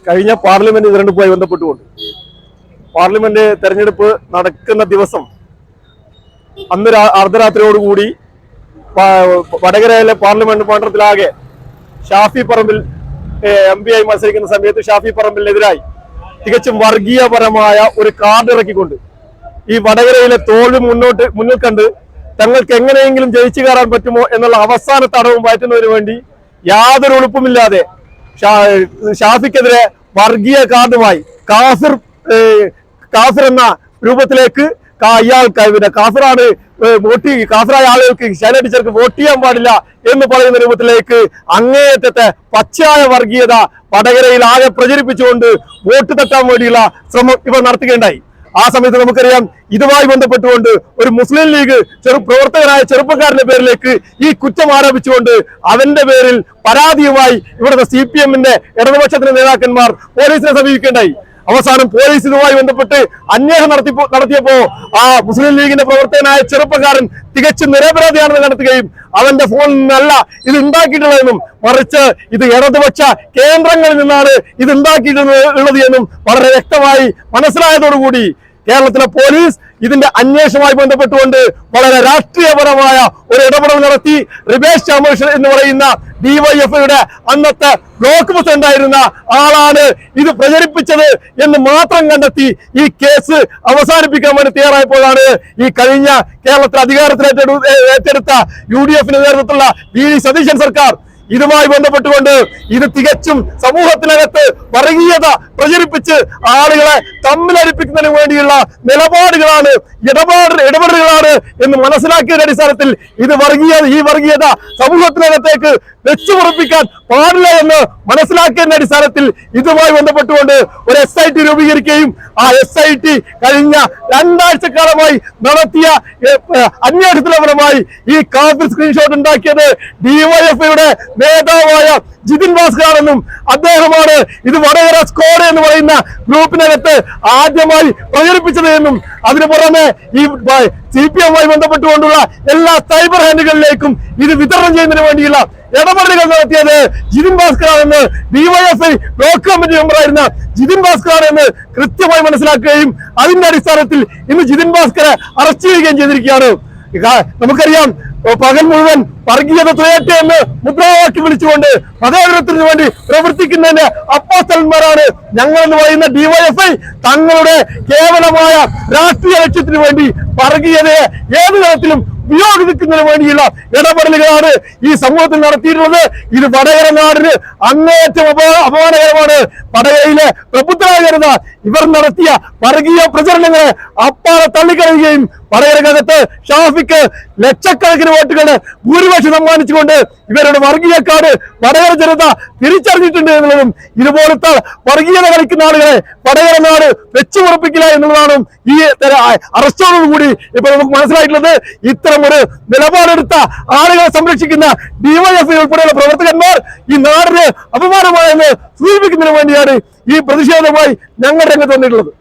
കഴിഞ്ഞ പാർലമെന്റ് തെരഞ്ഞെടുപ്പുമായി ബന്ധപ്പെട്ടുകൊണ്ട് പാർലമെന്റ് തെരഞ്ഞെടുപ്പ് നടക്കുന്ന ദിവസം അന്ന് അർദ്ധരാത്രിയോടുകൂടി വടകരയിലെ പാർലമെന്റ് മണ്ഡലത്തിലാകെ ഷാഫി പറമ്പിൽ MP ആയി മത്സരിക്കുന്ന സമയത്ത് ഷാഫി പറമ്പിലിനെതിരായി തികച്ചും വർഗീയപരമായ ഒരു കാർഡ് ഇറക്കിക്കൊണ്ട് ഈ വടകരയിലെ തോൽവി മുന്നിൽ കണ്ട് തങ്ങൾക്ക് എങ്ങനെയെങ്കിലും ജയിച്ചു കയറാൻ പറ്റുമോ എന്നുള്ള അവസാന തടവും മാറ്റുന്നതിന് വേണ്ടി യാതൊരു ഉളുപ്പുമില്ലാതെ ഷാഫിക്കെതിരെ വർഗീയ കാർഡുമായി കാഫിർ എന്ന രൂപത്തിലേക്ക് കാഫിറാണ് കാഫിറായ ആളുകൾക്ക് ശൈല ടീച്ചർക്ക് വോട്ട് ചെയ്യാൻ പാടില്ല എന്ന് പറയുന്ന രൂപത്തിലേക്ക് അങ്ങേയറ്റത്തെ പച്ചയായ വർഗീയത വടകരയിൽ ആകെ പ്രചരിപ്പിച്ചുകൊണ്ട് വോട്ട് തട്ടാൻ വേണ്ടിയുള്ള ശ്രമം ഇവർ നടത്തുകയുണ്ടായി. ആ സമയത്ത് നമുക്കറിയാം ഇതുമായി ബന്ധപ്പെട്ടുകൊണ്ട് ഒരു മുസ്ലിം ലീഗ് പ്രവർത്തകനായ ചെറുപ്പക്കാരന്റെ പേരിലേക്ക് ഈ കുറ്റം ആരോപിച്ചുകൊണ്ട് അവന്റെ പേരിൽ പരാതിയുമായി ഇവിടുത്തെ CPM-ന്റെ ഇടതുപക്ഷത്തിന്റെ നേതാക്കന്മാർ പോലീസിനെ സമീപിക്കേണ്ടായി. അവസാനം പോലീസ് ഇതുമായി ബന്ധപ്പെട്ട് അന്വേഷണം നടത്തിയപ്പോ ആ മുസ്ലിം ലീഗിന്റെ പ്രവർത്തകനായ ചെറുപ്പക്കാരൻ തികച്ചും നിരപരാധിയാണെന്ന് കണ്ടെത്തുകയും അവന്റെ ഫോണിൽ നിന്നല്ല ഇത് ഉണ്ടാക്കിയിട്ടുള്ളതെന്നും മറിച്ച് ഇത് ഇടതുപക്ഷ കേന്ദ്രങ്ങളിൽ നിന്നാണ് ഇത് ഉണ്ടാക്കിയിട്ടുള്ളത് എന്നും വളരെ വ്യക്തമായി മനസ്സിലായതോടുകൂടി കേരളത്തിലെ പോലീസ് ഇതിന്റെ അന്വേഷണവുമായി ബന്ധപ്പെട്ടുകൊണ്ട് വളരെ രാഷ്ട്രീയപരമായ ഒരു ഇടപെടൽ നടത്തി. റിബേഷ് ചാമേഷ് എന്ന് പറയുന്ന DYFIയുടെ അന്നത്തെ ബ്ലോക്ക് പ്രസിഡന്റ് ആയിരുന്ന ആളാണ് ഇത് പ്രചരിപ്പിച്ചത് എന്ന് മാത്രം കണ്ടെത്തി ഈ കേസ് അവസാനിപ്പിക്കാൻ വേണ്ടി തയ്യാറായപ്പോഴാണ് ഈ കഴിഞ്ഞ കേരളത്തിൽ അധികാരത്തിൽ ഏറ്റെടുത്ത UDF-ന്റെ നേതൃത്വത്തിലുള്ള VD സതീശൻ സർക്കാർ ഇതുമായി ബന്ധപ്പെട്ടുകൊണ്ട് ഇത് തികച്ചും സമൂഹത്തിനകത്ത് വർഗീയത പ്രചരിപ്പിച്ച് ആളുകളെ തമ്മിലടിപ്പിക്കുന്നതിന് വേണ്ടിയുള്ള നിലപാടുകളാണ് ഇടപെടലുകളാണ് എന്ന് മനസ്സിലാക്കിയതിന്റെ അടിസ്ഥാനത്തിൽ ഈ വർഗീയത സമൂഹത്തിനകത്തേക്ക് വെച്ചുപുറപ്പിക്കാൻ പാടില്ല എന്ന് മനസ്സിലാക്കിയതിന്റെ അടിസ്ഥാനത്തിൽ ഇതുമായി ബന്ധപ്പെട്ടുകൊണ്ട് ഒരു SIT രൂപീകരിക്കുകയും ആ SIT കഴിഞ്ഞ 2 ആഴ്ചക്കാലമായി നടത്തിയ അന്വേഷണത്തിന്റെ ഫലമായി ഈ കാഫിർ സ്ക്രീൻഷോട്ട് ഉണ്ടാക്കിയത് DYFIയുടെ നേതാവായ ജിതിൻ ഭാസ്കറാണെന്നും അദ്ദേഹമാണ് ഇത് വടകര സ്ക്വാഡ് എന്ന് പറയുന്ന ഗ്രൂപ്പിനകത്ത് ആദ്യമായി പ്രചരിപ്പിച്ചത് എന്നും അതിനു പുറമെ ഈ CPM-മായി ബന്ധപ്പെട്ടുകൊണ്ടുള്ള എല്ലാ സൈബർ ഹാൻഡുകളിലേക്കും ഇത് വിതരണം ചെയ്യുന്നതിന് വേണ്ടിയുള്ള ഇടപെടലുകൾ നടത്തിയത് ജിതിൻ ഭാസ്കറാണെന്ന് DYFI ബ്ലോക്ക് കമ്മിറ്റി മെമ്പറായിരുന്ന ജിതിൻ ഭാസ്കറാണെന്ന് കൃത്യമായി മനസ്സിലാക്കുകയും അതിന്റെ അടിസ്ഥാനത്തിൽ ഇന്ന് ജിതിൻ ഭാസ്കറെ അറസ്റ്റ് ചെയ്യുകയും ചെയ്തിരിക്കുകയാണ്. നമുക്കറിയാം പകൽ മുഴുവൻ വർഗീയത തുയട്ടെ എന്ന് മുദ്രാവാക്യം വിളിച്ചുകൊണ്ട് മതേതരത്തിന് വേണ്ടി പ്രവർത്തിക്കുന്നതിന്റെ അപ്പോസ്തലന്മാരാണ് ഞങ്ങൾ എന്ന് പറയുന്ന DYFI. തങ്ങളുടെ കേവലമായ രാഷ്ട്രീയ ലക്ഷ്യത്തിന് വേണ്ടി വർഗീയതയെ ഏതു തരത്തിലും വിയോജിക്കുന്നതിന് വേണ്ടിയുള്ള ഇടപെടലുകളാണ് ഈ സമൂഹത്തിൽ നടത്തിയിട്ടുള്ളത്. ഇത് വടകര നാടിന് അങ്ങേയറ്റം അപമാനകരമാണ്. വടകരയിലെ പ്രബുദ്ധരായ ജനത ഇവർ നടത്തിയ വർഗീയ പ്രചരണങ്ങളെ അപ്പാടെ തള്ളിക്കളയുകയും വടകരക്കകത്ത് ഷാഫിക്ക് ലക്ഷക്കണക്കിന് വോട്ടുകളുടെ ഭൂരിപക്ഷം സമ്മാനിച്ചുകൊണ്ട് ഇവരുടെ വർഗീയ കാർഡ് വടകര ജനത തിരിച്ചറിഞ്ഞിട്ടുണ്ട് എന്നുള്ളതും ഇതുപോലത്തെ വർഗീയത കളിക്കുന്ന ആളുകളെ വടകര നാട് വെച്ചുറപ്പിക്കില്ല എന്നുള്ളതാണ് ഈ അറസ്റ്റോടുകൂടി ഇപ്പൊ നമുക്ക് മനസ്സിലായിട്ടുള്ളത്. ഇത്തരം ഒരു നിലപാടെടുത്ത ആളുകളെ സംരക്ഷിക്കുന്ന DYFI ഉൾപ്പെടെയുള്ള പ്രവർത്തകന്മാർ ഈ നാടിന് അപമാനമായെന്ന് സൂചിപ്പിക്കുന്നതിന് വേണ്ടിയാണ് ഈ പ്രതിഷേധവുമായി ഞങ്ങൾ രംഗത്ത് വന്നിട്ടുള്ളത്.